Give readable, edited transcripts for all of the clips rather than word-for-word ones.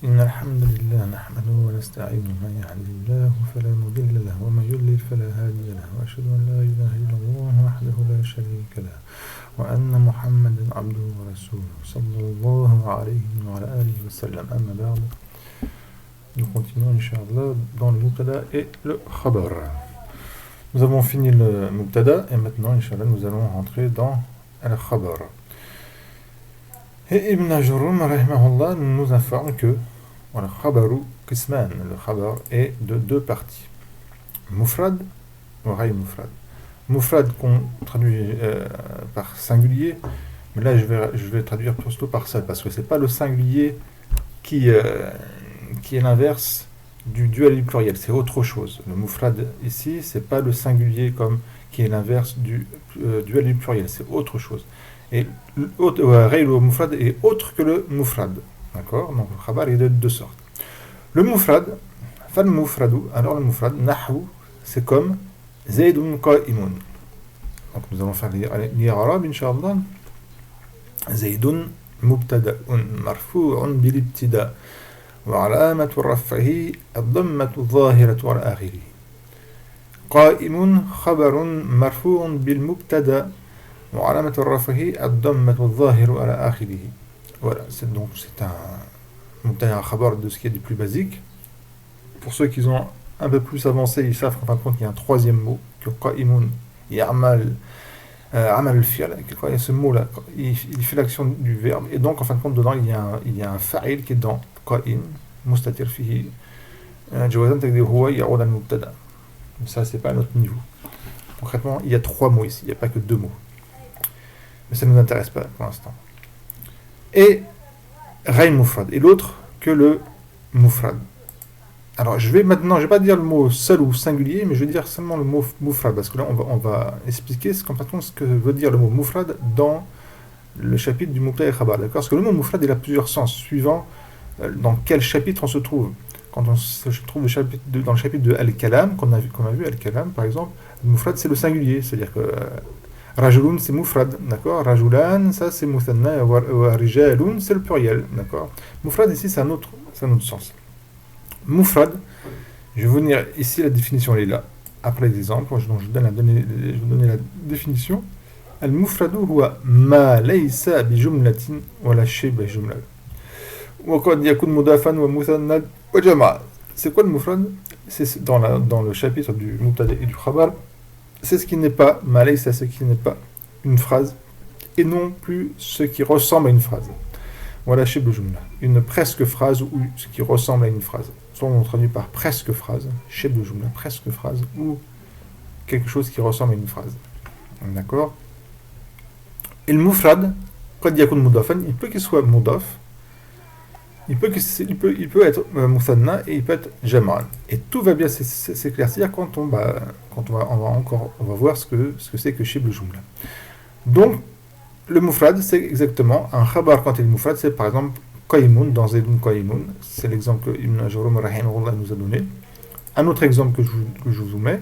إن الحمد لله نحمده ونستعينه من يهده الله فلا مضل له ومن يضلل فلا هادي له وأشهد أن لا إله إلا الله وحده لا شريك له وأن محمدا عبده ورسوله صلى الله عليه وعلى آله وسلم أما بعد. Nous continuons Inch'Allah dans le Mubtada et le Khabar. Nous avons fini le Mubtada et maintenant Inch'Allah nous allons rentrer dans le Khabar. Et Ibn Ajurrum rahimahullah nous informe que le Khabaru Qisman, le Khabar est de deux parties. Mufrad ou Ghayr Mufrad. Mufrad qu'on traduit par singulier, mais là je vais traduire plutôt par seul parce que c'est pas le singulier qui est l'inverse du duel du pluriel, c'est autre chose. Le Mufrad ici, c'est pas le singulier comme qui est l'inverse du duel du pluriel, c'est autre chose. Et le Mufrad est autre que le Mufrad. D'accord? Donc le Khabar est de deux sortes. Le Mufrad, Fal Mufradu, alors le Mufrad, Nahu, c'est comme Zaydun Qa'imun. Donc nous allons faire l'Irab, Inch'Allah. Zaydun Mubtada'un Marfu'un bil-ibtida' وعلامة رفعه الضمة الظاهرة على آخره. قائم خبر مرفوع بالمبتدأ وعلامة رفعه الضمة الظاهرة على آخره. Voilà, c'est un mubtada, un khabar de ce qui est du plus basique. Pour ceux qui ont un peu plus avancé, ils savent qu'en fin de compte il y a un troisième mot, que qa'imun ya'mal amal al-fi'l. Ce mot là, il fait l'action du verbe et donc en fin de compte dedans il y a un fa'il qui est dans qa'im mustatir fihi jawazan taqdir huwa ya'ud al-mubtada. Ça c'est pas à notre niveau. Concrètement, il y a trois mots ici, il n'y a pas que deux mots. Mais ça ne nous intéresse pas pour l'instant. Et Ghayr Mufrad, et l'autre que le Mufrad. Alors je vais pas dire le mot seul ou singulier, mais je vais dire seulement le mot Mufrad, parce que là on va expliquer ce que veut dire le mot Mufrad dans le chapitre du Mubtada et Khabar. D'accord? Parce que le mot Mufrad il a plusieurs sens, suivant dans quel chapitre on se trouve. Quand on se trouve dans le chapitre de Al-Kalam, qu'on a vu Al-Kalam par exemple, le Mufrad c'est le singulier, c'est-à-dire que Rajulun c'est Mufrad, d'accord? Rajulan ça c'est Muthanna, Rijalun c'est le pluriel, d'accord? Mufrad ici c'est un autre sens. Mufrad, je vais venir ici, la définition elle est là. Après les exemples, je vais donner la définition. Al-Mufradu huwa ma laysa bi jumlatin wa la shay bi jumla. Wa qad yakun mudafan wa muthanna wa jama'a. C'est quoi le Mufrad? C'est dans le chapitre du Mubtada et du Khabar. C'est ce qui n'est pas ma laysa, ce qui n'est pas une phrase et non plus ce qui ressemble à une phrase. Wa la shay bi jumla. Une presque phrase ou ce qui ressemble à une phrase. Soit on traduit par presque phrase, chef de jumla, presque phrase, ou quelque chose qui ressemble à une phrase. D'accord? Et le mufrad, qad yakun mudafan, il peut qu'il soit mudaf, il peut être muthanna et il peut être jama'an. Et tout va bien s'éclaircir quand on va voir ce que c'est que chef de jumla. Donc, le mufrad, c'est exactement un khabar quand il est mufrad, c'est par exemple Qa'imun dans Zaydun Qa'imun, c'est l'exemple que Ibn Ajurrum rahimahullah nous a donné. Un autre exemple que je vous mets,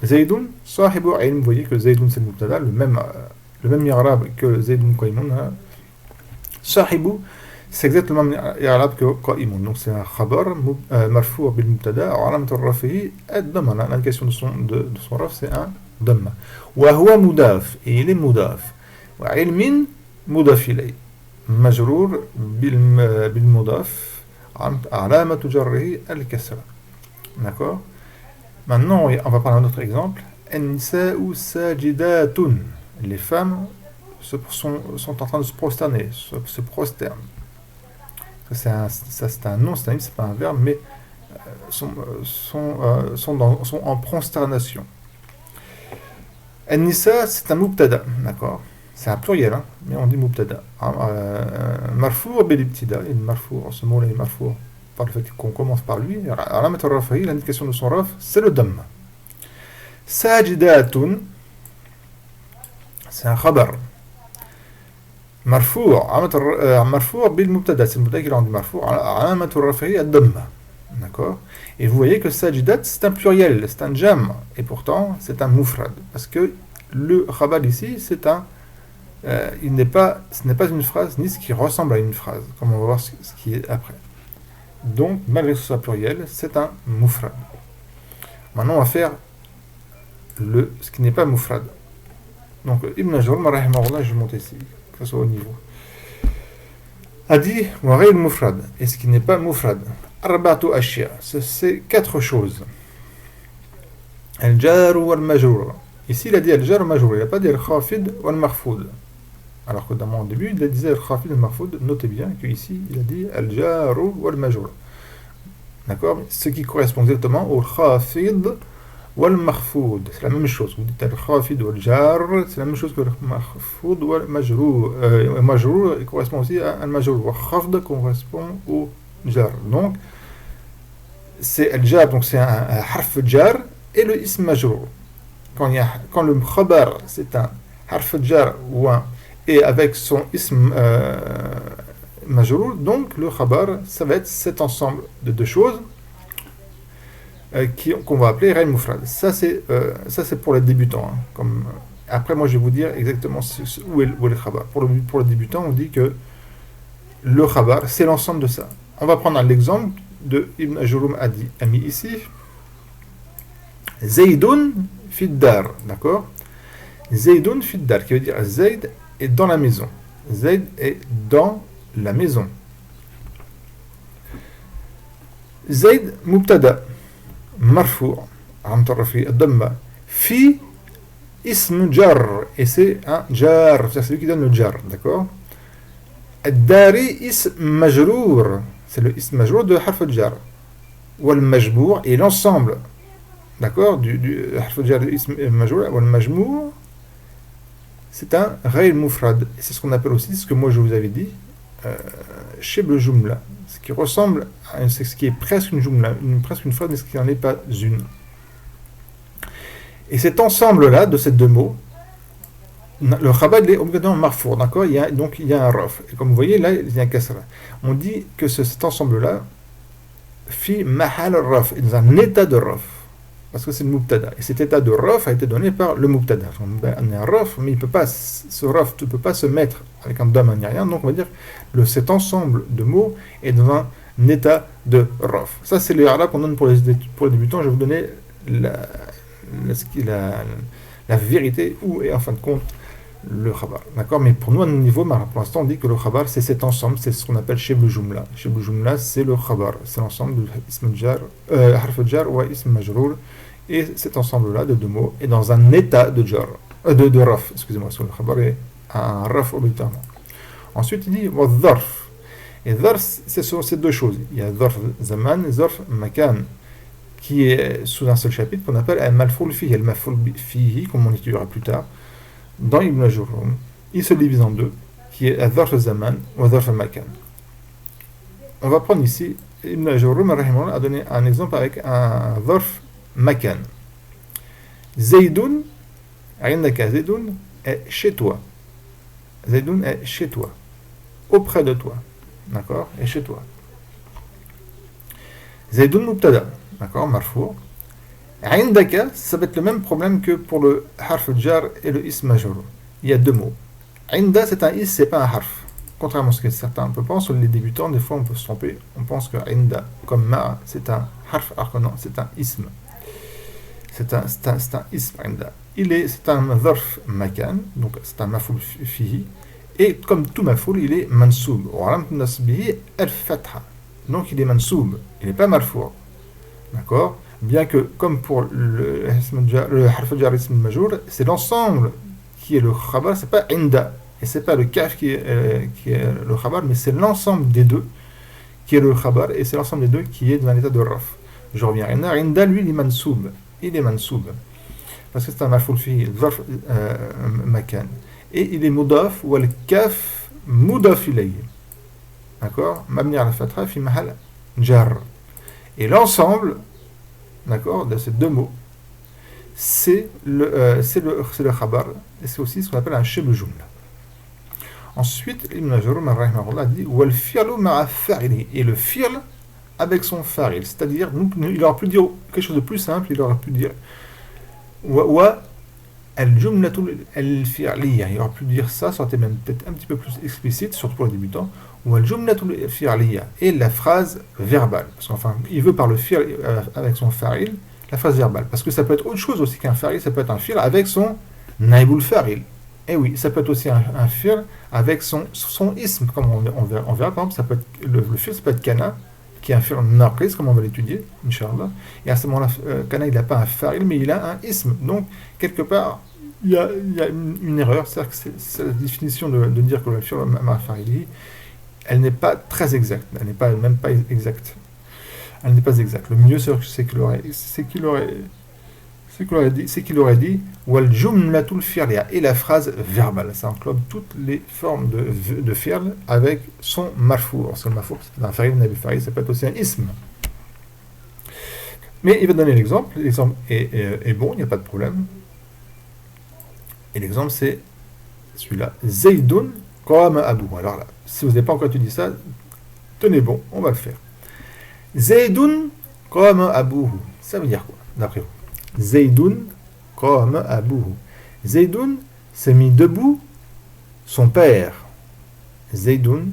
Zaydun sahibu ilm, vous voyez que Zaydun c'est le mubtada, le même i'rab que Zaydun Qa'imun. Sahibu, c'est exactement le même i'rab que Qa'imun, donc c'est un khabar marfou' bil mubtada, wa alamat ar-raf'ihi ad-damma, l'indication de son raf c'est un damma. Wa huwa mudaf, et il est mudaf. Wa ilmin mudaf ilay. مجرور بالمضاف علامة جره الكسرة. D'accord? Maintenant on va prendre un autre exemple. النساء ساجدات. Les femmes sont en train de se prosterner, se prosternent. Ça c'est un nom, c'est pas un verbe, mais sont en prosternation. النساء c'est un mubtada, d'accord? C'est un pluriel, hein, mais on dit mubtada. Marfou' bil-ibtida, et marfou', ce mot-là est marfou' par le fait qu'on commence par lui. Alamat ar-raf'i, l'indication de son raf, c'est le damma. Sajidatun, c'est un khabar. Marfou' bil-mubtada, c'est le mubtada qui est rendu marfou'. Alamat ar-raf'i, ad-damma. D'accord? Et vous voyez que sajidat, c'est un pluriel, c'est un jam, et pourtant c'est un mufrad. Parce que le khabar ici, ce n'est pas une phrase ni ce qui ressemble à une phrase, comme on va voir ce qui est après. Donc, malgré que ce soit pluriel, c'est un mufrad. Maintenant, on va faire ce qui n'est pas mufrad. Donc, Ibn Jawm, rahimahullah, je vais monter ici, que ce soit au niveau. A dit, wa ghayr mufrad, et ce qui n'est pas mufrad. Arba'atu ashya, c'est 4 choses. Al-jar wal-majrour. Ici, il a dit al-jar wal-majrour, il n'a pas dit al-khafid wal-makhfoud. Alors que dans mon début, il a dit al-khafid wal-makhfoud. Notez bien qu'ici, il a dit al-jar wal-majrour. D'accord? Ce qui correspond exactement au khafid wal-makhfoud. C'est la même chose. Vous dites al-khafid wal-jar, c'est la même chose que al-makhfoud wal-majrour. Majrour correspond aussi à al-majrour. Wal-khafd correspond au jar. Donc, c'est al-jar, donc c'est un harf jar et le ism majrour. Quand le khabar, c'est un harf jar ou un et avec son ism majrour, donc le khabar, ça va être cet ensemble de 2 choses qu'on va appeler ghayr mufrad. Ça c'est pour les débutants. Hein, après, moi, je vais vous dire exactement où est le khabar. Pour le débutant, on dit que le khabar, c'est l'ensemble de ça. On va prendre l'exemple de Ibn Jawm a mis ici Zaydun fiddar, d'accord? Zaydun fiddar, qui veut dire Zayd est dans la maison. Zayd est dans la maison. Zayd mubtada marfou' amtarrafi ad-damma fi ism jar, et c'est un jar, c'est lui qui donne le jar, d'accord? Ad-dari ism majrour, c'est le ism majrour de harf al-jar. Wal majbour et l'ensemble, d'accord, du harf al-jar de ism majrour. Wal majmour, c'est un ghayr mufrad. Et c'est ce qu'on appelle aussi, ce que moi je vous avais dit, shibl jumla, ce qui ressemble à ce qui est presque une jumla, presque une phrase, mais ce qui n'en est pas une. Et cet ensemble-là, de ces 2 mots, le khabar est obligatoirement marfour, d'accord? Donc il y a un raf. Et comme vous voyez, là, il y a un kasra. On dit que cet ensemble-là, fi mahal raf, est dans un état de raf. Parce que c'est le mubtada. Et cet état de raf a été donné par le mubtada. On a un raf, mais ce raf ne peut pas se mettre avec un dam ni rien. Donc on va dire que cet ensemble de mots est dans un état de raf. Ça, c'est le i'rab qu'on donne pour les débutants. Je vais vous donner la vérité où est en fin de compte le khabar. D'accord? Mais pour nous, à notre niveau, pour l'instant, on dit que le khabar, c'est cet ensemble, c'est ce qu'on appelle shibl jumla. Shibl jumla, c'est le khabar, c'est l'ensemble de ism jar, harf jar ou ism majrour. Et cet ensemble-là de 2 mots est dans un état de jar, de raf, excusez-moi, sur le khabar est un raf obligatoirement. Ensuite, il dit wa dharf. Et dharf, c'est sur ces 2 choses. Il y a dharf zaman et dharf makan, qui est sous un seul chapitre qu'on appelle al-malfoul fihi. Al-malfoul fihi, comme on étudiera plus tard, dans Ibn Jawm, il se divise en 2, qui est al-dharf zaman ou al-dharf makan. On va prendre ici, Ibn Jawm a donné un exemple avec un dharf makan. Zaydun, Zaydun est chez toi. Zaydun est chez toi, auprès de toi, d'accord, est chez toi. Zaydun mubtada, d'accord, marfou'. Indaka, ça va être le même problème que pour le harf jar et le ism majrour. Il y a 2 mots. Inda, c'est un is, c'est pas un harf. Contrairement à ce que certains peuvent penser, les débutants, des fois on peut se tromper. On pense que inda, comme ma, c'est un harf, alors que non, c'est un ism. C'est un ism inda. C'est un dharf makan, donc c'est un mafoul fihi. Et comme tout mafoul, il est mansoub. Wa nasbihi al-fatha. Donc il est mansoub, il n'est pas marfou'. D'accord? Bien que, comme pour le harf jar ism majrour, c'est l'ensemble qui est le khabar, c'est pas inda, et c'est pas le kaf qui est le khabar, mais c'est l'ensemble des 2 qui est le khabar, et c'est l'ensemble des 2 qui est dans un état de raf. Je reviens. Inda, lui, il est mansoub. Il est mansoub. Parce que c'est un mafoul fi, dharf makan. Et il est mudaf, ou al-kaf mudaf ilayhi. D'accord? Mabni ala fatha fi mahal jar. Et l'ensemble, d'accord, de ces 2 mots, c'est le khabar, et c'est aussi ce qu'on appelle un shibl jumla. Ensuite, Ibn Jawm dit wal fi'lu ma'a fa'ili, et le fi'l avec son fa'il, c'est-à-dire il aurait pu dire quelque chose de plus simple, il aurait pu dire wa al-jumlatu al-fi'liya, il aurait pu dire ça aurait été même peut-être un petit peu plus explicite, surtout pour les débutants, Wal-jumlatul fi'liya, et la phrase verbale. Parce qu'enfin, il veut par le fi'l avec son fa'il, la phrase verbale. Parce que ça peut être autre chose aussi qu'un fa'il, ça peut être un fi'l avec son naibul fa'il. Et oui, ça peut être aussi un fi'l avec son ism, comme on verra, par exemple, ça peut être, le fi'l, ça peut être kana, qui est un fi'l naqis, comme on va l'étudier, Inch'Allah. Et à ce moment-là, kana, il n'a pas un fa'il, mais il a un ism. Donc, quelque part, il y a une erreur, c'est-à-dire que c'est la définition de dire que le fi'l ma'fa'ili, elle n'est pas très exacte, elle n'est pas, même pas exacte. Elle n'est pas exacte. Le mieux, c'est qu'il aurait dit wal jumlatul fi'liya, et la phrase verbale. Ça englobe toutes les formes de fi'l avec son marfour. Son marfour, c'est un fa'il, ça peut être aussi un ism. Mais il va donner l'exemple. L'exemple est bon, il n'y a pas de problème. Et l'exemple, c'est celui-là. Zaydun qama Abu. Alors là, si vous n'avez pas encore étudié ça, tenez bon, on va le faire. Zaydun qama Abuhu. Ça veut dire quoi, d'après vous? Zaydun qama Abuhu. Zaydun s'est mis debout son père. Zaydun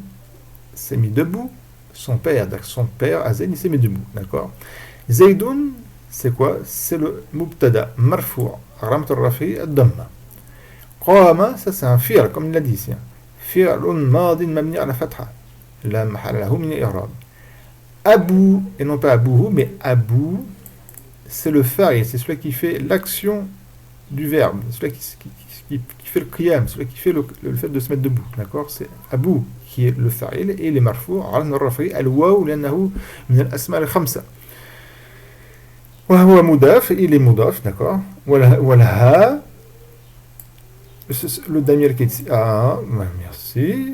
s'est mis debout son père. Son père, Zayd, il s'est mis debout. D'accord? Zaydun, c'est quoi? C'est le mubtada marfou' ramt al-rafi ad-damma. Qama, ça c'est un fi'l, comme il l'a dit ici. Fi'lun madin mabni ala fatha. La mahalla lahu min i'rab. Abu, et non pas Abuhu, mais Abu, c'est le fa'il, c'est celui qui fait l'action du verbe, celui qui fait le qiyam, celui qui fait le fait de se mettre debout. D'accord? C'est Abu qui est le fa'il, et il est marfou' ala al-rafi al-waw li'annahu min al-asma' al-khamsa. وهو مضاف, il est mudaf, d'accord? والها, le damir qui est ici, ah, merci,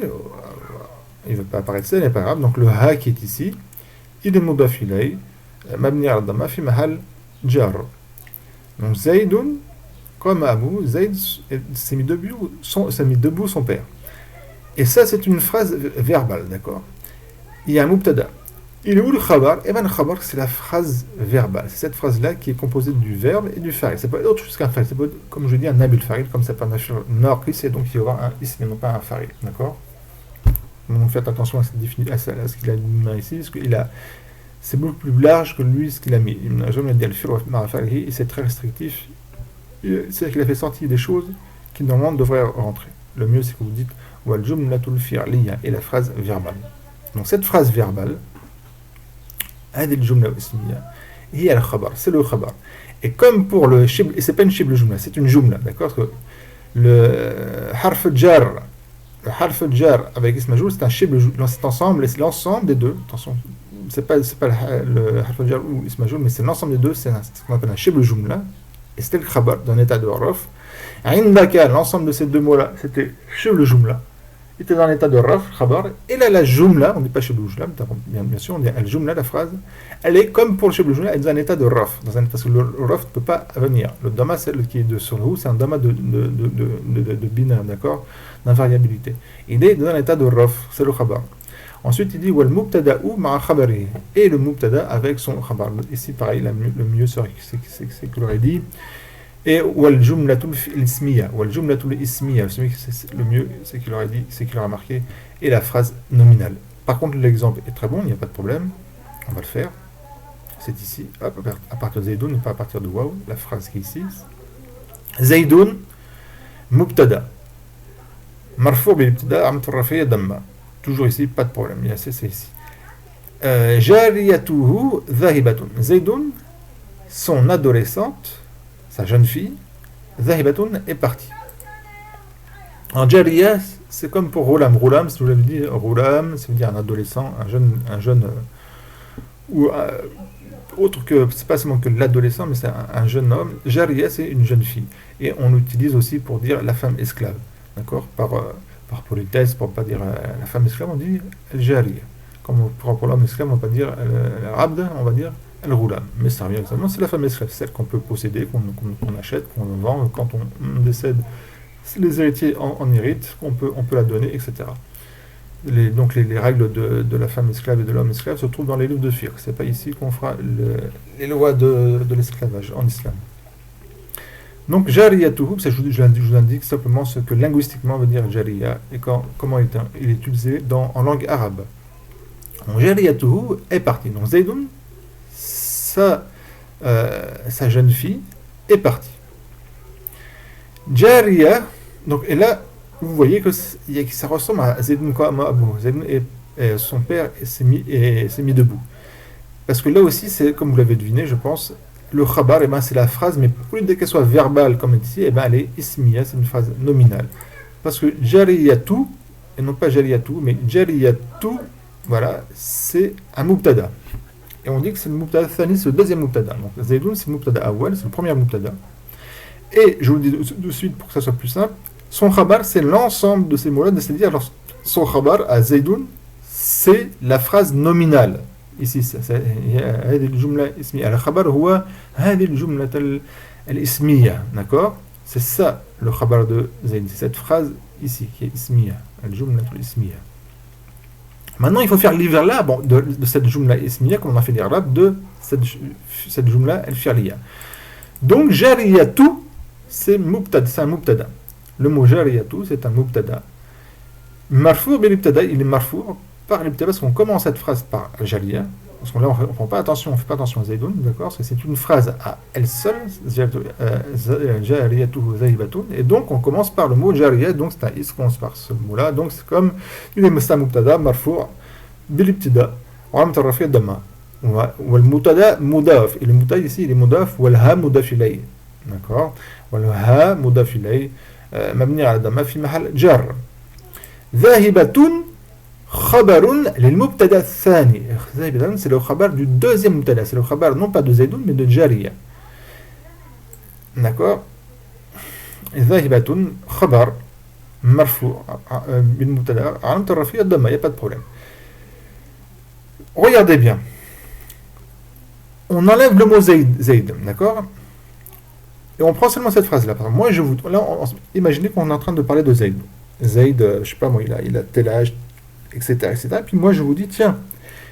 il ne veut pas apparaître, ça n'est pas grave, donc le ha qui est ici, il est mudaf ilay, mabni ala dhamma fi mahal jar. Donc Zaydun, comme Abu, Zayd s'est mis debout son père. Et ça, c'est une phrase verbale, d'accord? Il y a un mubtada. Il est où le khabar? Eh bien, le khabar, c'est la phrase verbale. C'est cette phrase-là qui est composée du verbe et du fa'il. Ça peut être autre chose qu'un fa'il. Ça peut être, comme je dis, un nabil fa'il, comme ça peut être un naqis, et donc il y aura un ism, non pas un fa'il. D'accord? Donc faites attention à ce qu'il a mis ici, parce qu'il a. C'est beaucoup plus large que lui, ce qu'il a mis. Il n'a jamais dit al-fi'l ma'a fa'ilihi, et c'est très restrictif. C'est-à-dire qu'il a fait sortir des choses qui, normalement, devraient rentrer. Le mieux, c'est que vous dites wal jumlatul fi'liya, et la phrase verbale. Donc cette phrase verbale, هذه الجملة الاسمية هي الخبر, c'est le khabar. Et comme pour le shibl, et c'est pas une shibl jumla, c'est une jumla, d'accord? Le harf jar avec ism majhoul, c'est un shibl jumla, cet ensemble, c'est l'ensemble des deux. Attention, c'est pas le harf jar ou ism majhoul, mais c'est l'ensemble des deux, c'est ce qu'on appelle un shibl jumla, et c'était le khabar d'un état de raf. Indaka, l'ensemble de ces deux mots-là, c'était shibl jumla. Il était dans l'état de raf, khabar, et là la jumla, on ne dit pas shibl jumla, bien sûr, on dit al jumla, la phrase, elle est comme pour le shibl jumla, elle est dans un état de raf, parce que le raf ne peut pas venir. Le dama, celle qui est de sur le haut, c'est un dama de binaire, d'accord, d'invariabilité. Il est dans un état de raf, c'est le khabar. Ensuite, il dit wal mubtada'u ma'a khabari, et le mubtada avec son khabar. Ici, pareil, le mieux c'est qu'il aurait dit. Et wal jumlatul ismiya, le mieux c'est qu'il aurait dit, c'est qu'il aurait marqué, et la phrase nominale. Par contre, l'exemple est très bon, il n'y a pas de problème, on va le faire. C'est ici, hop, à partir de Zaydun, et pas à partir de waw, la phrase qui est ici. Zaydun mubtada marfou' bil ibtida' amt ar-rafi' damma. Toujours ici, pas de problème, c'est ici. Jariyatuhu dhahibatun. Zaydun, son adolescente, sa jeune fille, Zahibatun, est partie. En Jariya, c'est comme pour Roulam. Roulam, si vous l'avez dit, Roulam, ça veut dire un adolescent, un jeune ou autre que, c'est pas seulement que l'adolescent, mais c'est un jeune homme. Jariya, c'est une jeune fille. Et on l'utilise aussi pour dire la femme esclave. D'accord? Par politesse, pour ne pas dire la femme esclave, on dit Jariya. Comme pour l'homme esclave, on ne va pas dire l'abd, on va dire al-Roulam, mais ça revient exactement, c'est la femme esclave, celle qu'on peut posséder, qu'on achète, qu'on vend, quand on décède, les héritiers en héritent, on peut la donner, etc. Donc les règles de la femme esclave et de l'homme esclave se trouvent dans les livres de fiqh. C'est pas ici qu'on fera les lois de l'esclavage en islam. Donc, jariyatuhu, je vous indique simplement ce que linguistiquement veut dire jariya et comment il est utilisé en langue arabe. Donc, jariyatuhu est parti. Donc, Zaydun, sa jeune fille, est partie. Jariya, donc, et là, vous voyez que ça ressemble à Zaydun comme Abu. Zaydun et son père s'est mis debout. Parce que là aussi, c'est comme vous l'avez deviné, je pense, le khabar, c'est la phrase, mais au lieu qu'elle soit verbale comme ici, elle est ismiya, c'est une phrase nominale. Parce que jariyatu, et non pas jariyatu, mais jariyatu, voilà, c'est un mubtada. Et on dit que c'est le mubtada thani, c'est le deuxième mubtada. Donc Zaydun, c'est le mubtada awal, c'est le premier mubtada. Et je vous le dis de suite pour que ça soit plus simple, son khabar, c'est l'ensemble de ces mots-là, c'est-à-dire son khabar à Zaydun, c'est la phrase nominale. Ici, هذه الجملة اسمية. الخبر هو هذه الجملة الاسمية, d'accord? C'est ça le khabar de Zayd, c'est cette phrase ici qui est ismiya, الجملة الاسمية. Maintenant, il faut faire l'irlab de cette jumla ismiya, comme on a fait l'irlab de cette jumla al-fi'liya. Donc, jariyatu, c'est un mubtada. Le mot jariyatu, c'est un mubtada. Marfou' bil ibtada, il est marfou' par l'ibtada, parce qu'on commence cette phrase par jariya, parce qu'on là on fait pas attention à Zaydun, d'accord, parce que c'est une phrase à elle seule, jariyatuhu zahibatun, et donc on commence par le mot jariya, donc c'est un is, on commence par ce mot-là, donc c'est comme il est mubtada marfou' bil ibtada, wa amat ar-rafi' damma, wal mubtada mudaf, et le mubtada ici il est mudaf, wal ha mudaf ilay, d'accord, wal ha mudaf ilay, mabni ala damma fi mahal jar. Zahibatun khabarun lil mubtada thani. Zahibatun, c'est le khabar du deuxième mubtada, c'est le khabar non pas de Zaydun mais de Jariya. D'accord? Zahibatun khabar marfou bil mubtada alam tarafi ad-damma, il n'y a pas de problème. Regardez bien. On enlève le mot Zayd, d'accord? Et on prend seulement cette phrase là. Moi imaginez qu'on est en train de parler de Zayd. Zayd, je sais pas moi, il a tel âge, etc., etc. Et puis moi je vous dis, tiens,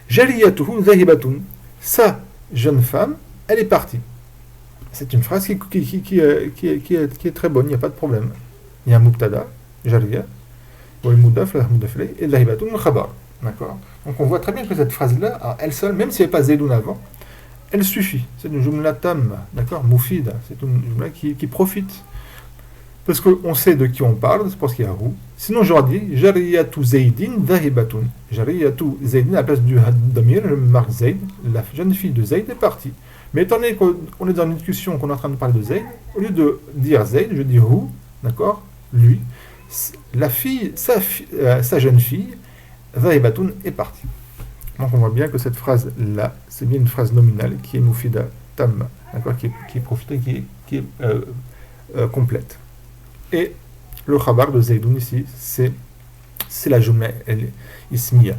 jariyatuhu zahibatun, sa jeune femme, elle est partie. C'est une phrase qui est très bonne, il n'y a pas de problème. Il y a un mubtada, jariya, ou le mudaf, et zahibatun, le khabar. D'accord? Donc on voit très bien que cette phrase-là, elle seule, même s'il n'y avait pas Zaydun avant, elle suffit. C'est une jumla tamma, d'accord? Moufida, c'est une jumla qui profite. Parce qu'on sait de qui on parle, c'est parce qu'il y a roux. Sinon, j'aurais dit jariyatu zaydin dhahibatun. Jariyatu zaydin, à la place du damir, le marque Zayd, la jeune fille de Zayd est partie. Mais étant donné qu'on est dans une discussion, qu'on est en train de parler de Zayd, au lieu de dire Zayd, je dis roux, d'accord, lui, la fille, sa jeune fille, dhahibatun, est partie. Donc on voit bien que cette phrase-là, c'est bien une phrase nominale qui est moufida tamma, d'accord, qui est profitée, qui est complète. Et le khabar de Zaydun ici, c'est la jumla ismiya.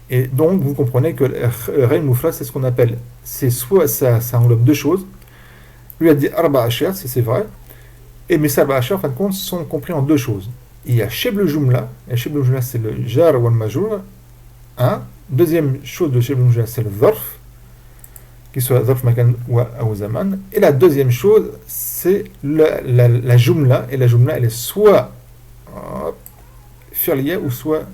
Et donc, vous comprenez que Rayn Mufrad, c'est ce qu'on appelle, c'est soit ça englobe deux choses. Lui a dit Arba Ashar, c'est vrai, et mais Arba Ashar, en fin de compte, sont compris en deux choses. Il y a Sheb le Jumla, et Sheb le Jumla, c'est le Jar wal Majur, un. Deuxième chose de Sheb le Jumla, c'est le Zarf, qu'il soit Zarf Makan ou Zaman. Et la deuxième chose, c'est la Jumla, et la Jumla, elle est soit fi'liya ou soit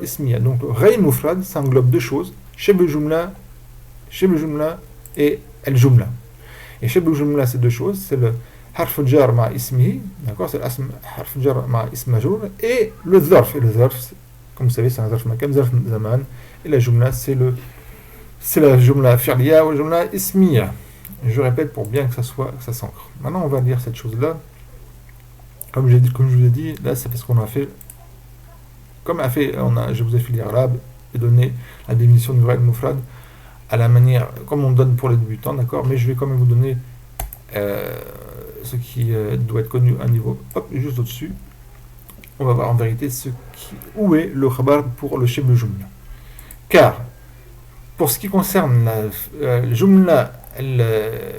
ismiya. Donc, Rayn Mufrad, ça englobe deux choses, Sheb le Jumla et El Jumla. Et Sheb le Jumla, c'est deux choses, c'est le Harf Jar ma ismihi, d'accord, c'est Harf Jar ma ism majrur, et le Zarf. Et le Zarf, comme vous savez, c'est un Zarf Makan, Zarf Zaman, et la Jumla, c'est la Jumla fi'liya ou la Jumla ismiya. Je répète pour bien que ça s'ancre. Maintenant, on va lire cette chose-là. Comme je vous ai dit, là, c'est parce qu'on a fait. Je vous ai fait l'irabe et donné la définition du Rayn Mufrad à la manière, comme on donne pour les débutants, d'accord, mais je vais quand même vous donner ce qui doit être connu à un niveau, juste au-dessus. On va voir en vérité où est le khabar pour le Sheb Jumla. Car, pour ce qui concerne la Jumla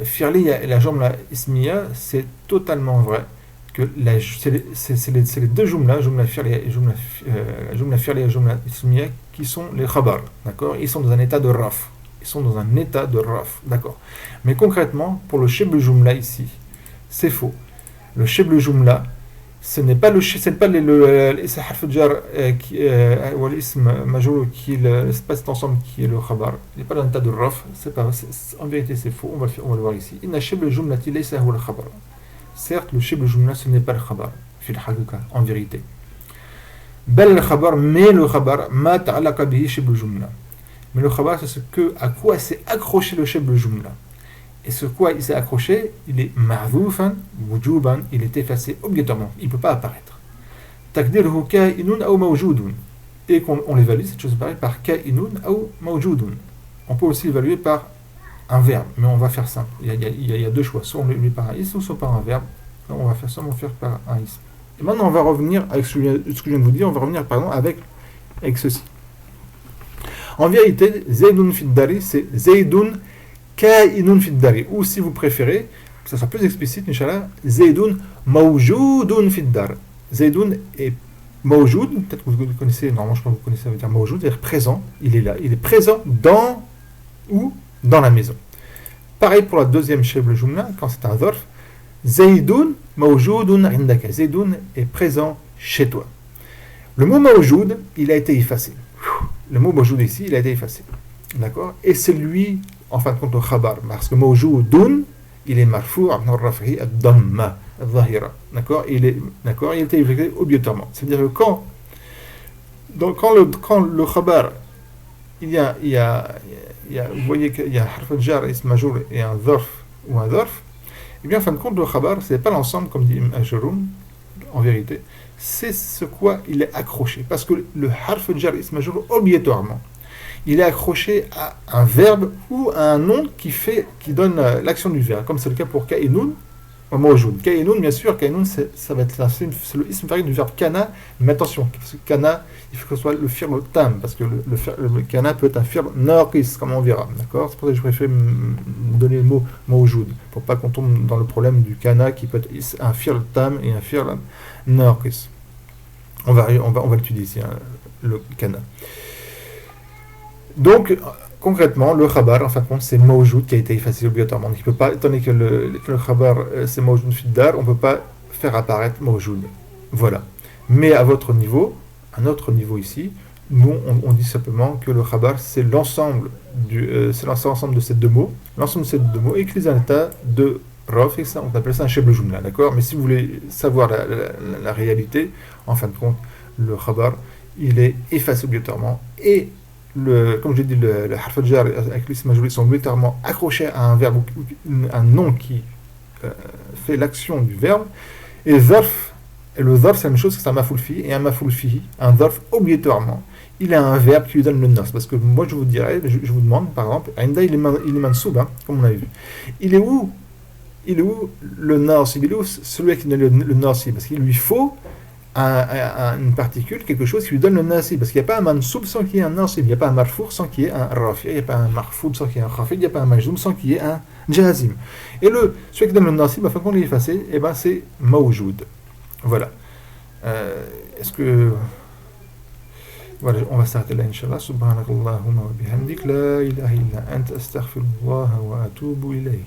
fi'liya et la Jumla ismiya, c'est totalement vrai que c'est les deux Jumla fi'liya et Jumla fi'liya et Jumla ismiya qui sont les khabar, d'accord? Ils sont dans un état de raf. D'accord. Mais concrètement, pour le Sheb Jumla ici, c'est faux. Le shibl jumla, ce n'est pas l'ism harf jar ou l'ism majrur qui c'est pas cet ensemble qui est le khabar. Il n'est pas dans le tas de raf, en vérité c'est faux, on va le voir ici. Inna shibl jumlati laysa huwa al khabar. Certes, le shibl jumla ce n'est pas le khabar, fi al-haqiqa, en vérité. Bel le khabar, mais le khabar ma ta'alaqa bihi shibl jumla. Mais le khabar c'est ce que à quoi s'est accroché le shibl jumla. Et sur quoi il s'est accroché, il est ma'zoufan, wujuban, il est effacé obligatoirement, il ne peut pas apparaître. Takdirhu ka'inun ou mawjoudun. Et qu'on l'évalue, cette chose pareille, par ka'inun ou mawjoudun. On peut aussi l'évaluer par un verbe, mais on va faire simple. Il y a deux choix, soit on l'évalue par un ism, ou soit par un verbe. On va faire ça, on va faire par un ism. Et maintenant, on va revenir avec ce que je viens de vous dire, on va revenir pardon, avec ceci. En vérité, Zaydun fiddari, c'est Zaydun Ka'inun fi dari, ou si vous préférez, que ça soit plus explicite, Inch'Allah, Zaydun mawjoudun fi dar. Zaydun est mawjoud, peut-être que vous connaissez, normalement je pense que vous connaissez, ça veut dire mawjoud, c'est-à-dire présent, il est là, il est présent dans la maison. Pareil pour la deuxième shibl jumla, quand c'est un zarf, Zaydun mawjoudun indaka, Zaydun est présent chez toi. Le mot mawjoud, il a été effacé. Le mot mawjoud ici, il a été effacé. D'accord? Et c'est lui, en fin de compte, le khabar. Parce que mawjoudun, il est marfou' min al-raf'i ad-damma, al-zahira. D'accord? Il était effectué obligatoirement. C'est-à-dire que quand le khabar, vous voyez qu'il y a harf al-jar, ism majrur et un zarf ou un zarf, et bien en fin de compte, le khabar, c'est pas l'ensemble, comme dit Ajroum, en vérité, c'est ce quoi il est accroché. Parce que le harf al-jar, ism majrur, obligatoirement, il est accroché à un verbe ou à un nom qui donne l'action du verbe, comme c'est le cas pour ka'inun ou mawjoud. Ka'inun, bien sûr, ka'inun, ça va être c'est le ism varié du verbe kana, mais attention, parce que kana, il faut que ce soit le fi'l tam, parce que le kana peut être un fi'l naqis, comme on verra, d'accord? C'est pour ça que je préfère donner le mot mawjoud, pour pas qu'on tombe dans le problème du kana qui peut être un fi'l tam et un fi'l naqis. On va l'étudier ici, hein, le kana. Donc, concrètement, le khabar, en fin de compte, c'est mawjoud qui a été effacé obligatoirement. Donc, il peut pas, étant donné que le khabar, c'est mawjoud fiddar, on ne peut pas faire apparaître mawjoud. Voilà. Mais à votre niveau, à notre niveau ici, nous, on dit simplement que le khabar, c'est l'ensemble de ces deux mots. L'ensemble de ces deux mots écrits dans l'état de raf, et ça, on appelle ça un shibl jumla, d'accord? Mais si vous voulez savoir la réalité, en fin de compte, le khabar, il est effacé obligatoirement et comme j'ai dit, le harf al-jar avec l'ism majrur sont obligatoirement accrochés à un verbe ou un nom qui fait l'action du verbe. Et le zarf, c'est la même chose que c'est un mafoul fihi, et un mafoul fihi, un zarf obligatoirement, il a un verbe qui lui donne le nas. Parce que moi je vous dirais, je vous demande par exemple, Inda il est mansoub, hein, comme on a vu. Il est où le nasib? Il est où celui qui donne le nasib? Parce qu'il lui faut une particule, quelque chose qui lui donne le nasib, parce qu'il n'y a pas un mansoub sans qu'il y ait un nasib, il n'y a pas un marfour sans qu'il y ait un rafi, il n'y a pas un marfoub sans qu'il y ait un khafid, il n'y a pas un majzoum sans qu'il y ait un jazim. Et celui qui donne le nasib, afin qu'on l'ait effacé, et ben c'est mawjoud. Voilà. Est-ce que... Voilà, on va s'arrêter là, Inch'Allah. Subhanakallahumma wa bihamdik, la ilaha illa anta astaghfirullah wa atubu ilayh.